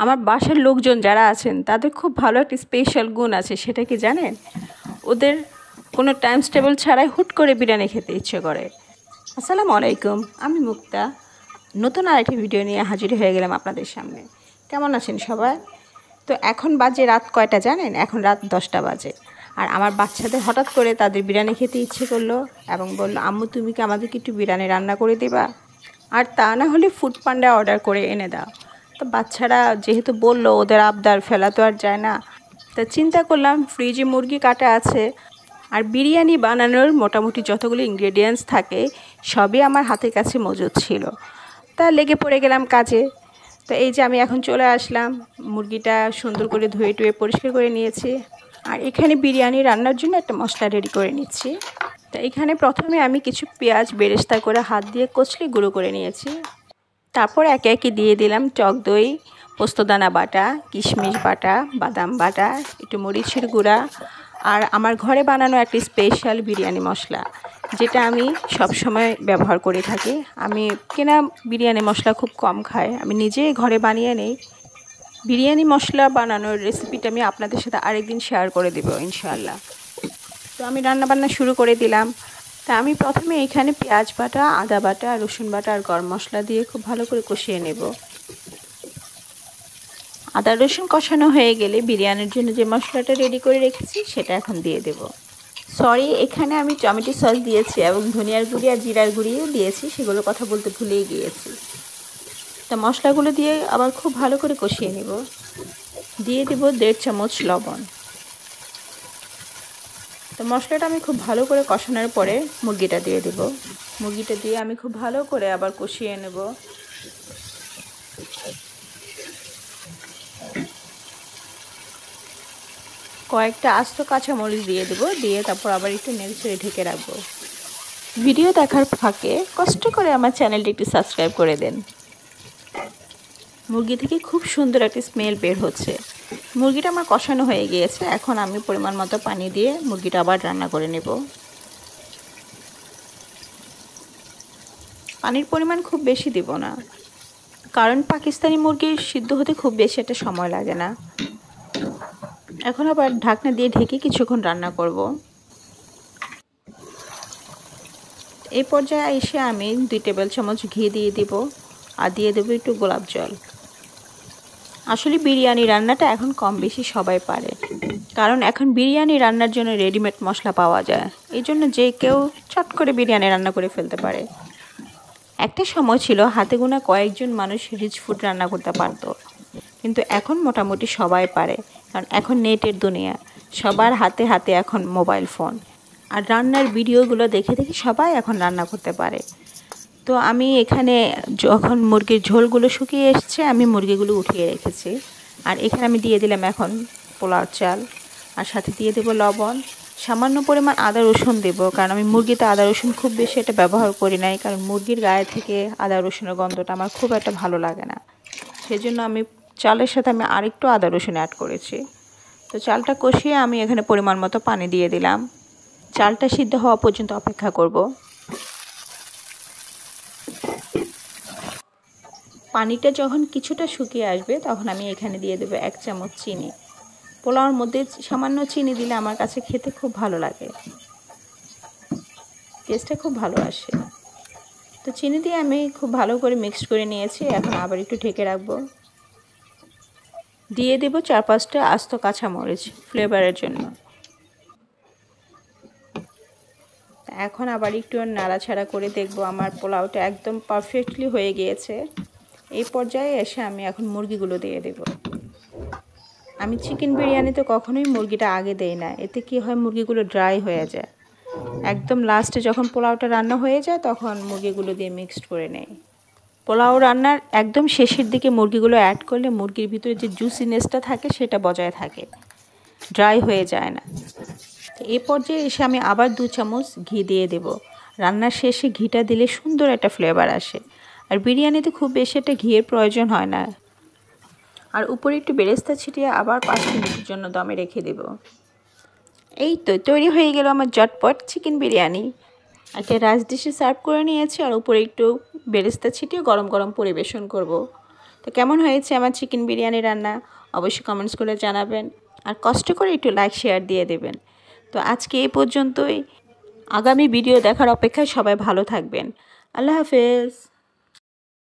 আমার বাসার লোকজন যারা আছেন তাদের খুব ভালো একটা স্পেশাল গুণ আছে, সেটা কি জানেন? ওদের কোনো টাইম টেবিল ছাড়াই হুট করে বিরিয়ানি খেতে ইচ্ছে করে। আসসালামু আলাইকুম, আমি মুক্তা। নতুন আরেকটি ভিডিও নিয়ে হাজির হয়ে গেলাম আপনাদের সামনে। কেমন আছেন সবাই? তো এখন বাজে রাত কয়টা জানেন? এখন রাত 10টা বাজে। আর আমার বাচ্চাদের হঠাৎ করে তাদের বিরিয়ানি খেতে ইচ্ছে করলো এবং বললো, আম্মু তুমি কি আমাদেরকে একটু বিরিয়ানি রান্না করে দিবা? আর তা না হলে ফুড পান্ডা অর্ডার করে এনে দাও। তো বাচ্চারা যেহেতু বললো, ওদের আবদার ফেলা তো আর যায় না। তা চিন্তা করলাম ফ্রিজে মুরগি কাটা আছে, আর বিরিয়ানি বানানোর মোটামুটি যতগুলো ইনগ্রেডিয়েন্টস থাকে সবই আমার হাতের কাছে মজুদ ছিল। তা লেগে পড়ে গেলাম কাজে। তো এই যে আমি এখন চলে আসলাম, মুরগিটা সুন্দর করে ধুয়ে টুয়ে পরিষ্কার করে নিয়েছি। আর এখানে বিরিয়ানি রান্নার জন্য একটা মশলা রেডি করে নিচ্ছি। তো এখানে প্রথমে আমি কিছু পেঁয়াজ বেরেস্তা করে হাত দিয়ে কচলি গুঁড়ো করে নিয়েছি। তারপর একে একে দিয়ে দিলাম টক দই, পোস্তদানা বাটা, কিশমিশ বাটা, বাদাম বাটা, একটু মরিচের গুঁড়া, আর আমার ঘরে বানানো একটি স্পেশাল বিরিয়ানি মশলা, যেটা আমি সব সময় ব্যবহার করে থাকি। আমি কেনা বিরিয়ানি মশলা খুব কম খাই, আমি নিজেই ঘরে বানিয়ে নেই। বিরিয়ানি মশলা বানানোর রেসিপিটা আমি আপনাদের সাথে আরেকদিন শেয়ার করে দেব ইনশাআল্লাহ। তো আমি রান্নাবান্না শুরু করে দিলাম। তা আমি প্রথমে এখানে পেঁয়াজ বাটা, আদা বাটা, রসুন বাটা আর গরম মশলা দিয়ে খুব ভালো করে কষিয়ে নেব। আদা রসুন কষানো হয়ে গেলে বিরিয়ানির জন্য যে মশলাটা রেডি করে রেখেছি সেটা এখন দিয়ে দেব। সরি, এখানে আমি টমেটো সস দিয়েছি এবং ধনিয়ার গুঁড়ি আর জিরার গুঁড়িও দিয়েছি, সেগুলোর কথা বলতে ভুলেই গিয়েছি। তা মশলাগুলো দিয়ে আবার খুব ভালো করে কষিয়ে নেব। দিয়ে দেব 1.5 চামচ লবণ। তো মশলাটা আমি খুব ভালো করে কষানোর পরে মুরগিটা দিয়ে দেব। মুরগিটা দিয়ে আমি খুব ভালো করে আবার কষিয়ে নেব। কয়েকটা আস্ত কাঁচামরিচ দিয়ে দেবো, দিয়ে তারপর আবার একটু নেড়ে ঢেকে রাখবো। ভিডিও দেখার ফাঁকে কষ্ট করে আমার চ্যানেলটি একটু সাবস্ক্রাইব করে দেন। মুরগি থেকে খুব সুন্দর একটা স্মেল বের হচ্ছে। মুরগিটা আমার কষানো হয়ে গিয়েছে, এখন আমি পরিমাণ মতো পানি দিয়ে মুরগিটা আবার রান্না করে নেব। পানির পরিমাণ খুব বেশি দেব না, কারণ পাকিস্তানি মুরগি সিদ্ধ হতে খুব বেশি একটা সময় লাগে না। এখন আবার ঢাকনা দিয়ে ঢেকে কিছুক্ষণ রান্না করব। এই পর্যায়ে এসে আমি 2 টেবিল চামচ ঘি দিয়ে দিব, আর দিয়ে দেবো একটু গোলাপ জল। আসলে বিরিয়ানি রান্নাটা এখন কম বেশি সবাই পারে, কারণ এখন বিরিয়ানি রান্নার জন্য রেডিমেড মশলা পাওয়া যায়। এই জন্য যে কেউ চট করে বিরিয়ানি রান্না করে ফেলতে পারে। একটা সময় ছিল হাতে গোনা কয়েকজন মানুষ রিচ ফুড রান্না করতে পারতো, কিন্তু এখন মোটামুটি সবাই পারে, কারণ এখন নেটের দুনিয়া, সবার হাতে হাতে এখন মোবাইল ফোন, আর রান্নার ভিডিওগুলো দেখে দেখে সবাই এখন রান্না করতে পারে। তো আমি এখানে যখন মুরগির ঝোলগুলো শুকিয়ে এসছে, আমি মুরগিগুলো উঠিয়ে রেখেছি। আর এখানে আমি দিয়ে দিলাম এখন পোলাও চাল, আর সাথে দিয়ে দেবো লবণ, সামান্য পরিমাণ আদা রসুন দেবো, কারণ আমি মুরগিতে আদা রসুন খুব বেশি এটা ব্যবহার করি নাই, কারণ মুরগির গায়ে থেকে আদা রসুনের গন্ধটা আমার খুব একটা ভালো লাগে না। সেজন্য আমি চালের সাথে আমি আরেকটু আদা রসুন অ্যাড করেছি। তো চালটা কষিয়ে আমি এখানে পরিমাণ মতো পানি দিয়ে দিলাম। চালটা সিদ্ধ হওয়া পর্যন্ত অপেক্ষা করব। পানিটা যখন কিছুটা শুকিয়ে আসবে, তখন আমি এখানে দিয়ে দেবো 1 চামচ চিনি। পোলাওর মধ্যে সামান্য চিনি দিলে আমার কাছে খেতে খুব ভালো লাগে, টেস্টটা খুব ভালো আসে। তো চিনি দিয়ে আমি খুব ভালো করে মিক্সড করে নিয়েছি। এখন আবার একটু ঢেকে রাখবো। দিয়ে দেবো 4-5টা আস্ত কাঁচামরিচ ফ্লেভারের জন্য। এখন আবার একটু নাড়াচাড়া করে দেখবো আমার পোলাওটা একদম পারফেক্টলি হয়ে গিয়েছে। এই পর্যায়ে এসে আমি এখন মুরগিগুলো দিয়ে দেব। আমি চিকেন বিরিয়ানিতে কখনোই মুরগিটা আগে দেই না, এতে কি হয় মুরগিগুলো ড্রাই হয়ে যায়। একদম লাস্টে যখন পোলাওটা রান্না হয়ে যায় তখন মুরগিগুলো দিয়ে মিক্সড করে নেই। পোলাও রান্নার একদম শেষের দিকে মুরগিগুলো অ্যাড করলে মুরগির ভিতরে যে জুসিনেসটা থাকে সেটা বজায় থাকে, ড্রাই হয়ে যায় না। এই পর্যায়ে এসে আমি আবার 2 চামচ ঘি দিয়ে দেব। রান্নার শেষে ঘিটা দিলে সুন্দর একটা ফ্লেভার আসে, আর বিরিয়ানিতে খুব বেশি একটা ঘিয়ের প্রয়োজন হয় না। আর উপরে একটু বেরেস্তা ছিটিয়ে আবার 5 মিনিটের জন্য দমে রেখে দেব। এই তো তৈরি হয়ে গেল আমার ঝটপট চিকেন বিরিয়ানি। একটা রাইস ডিশে সার্ভ করে নিয়েছি, আর উপরে একটু বেরেস্তা ছিটিয়ে গরম গরম পরিবেশন করব। তো কেমন হয়েছে আমার চিকেন বিরিয়ানি রান্না অবশ্যই কমেন্টস করে জানাবেন, আর কষ্ট করে একটু লাইক শেয়ার দিয়ে দেবেন। তো আজকে এই পর্যন্তই, আগামী ভিডিও দেখার অপেক্ষায় সবাই ভালো থাকবেন। আল্লাহ হাফেজ।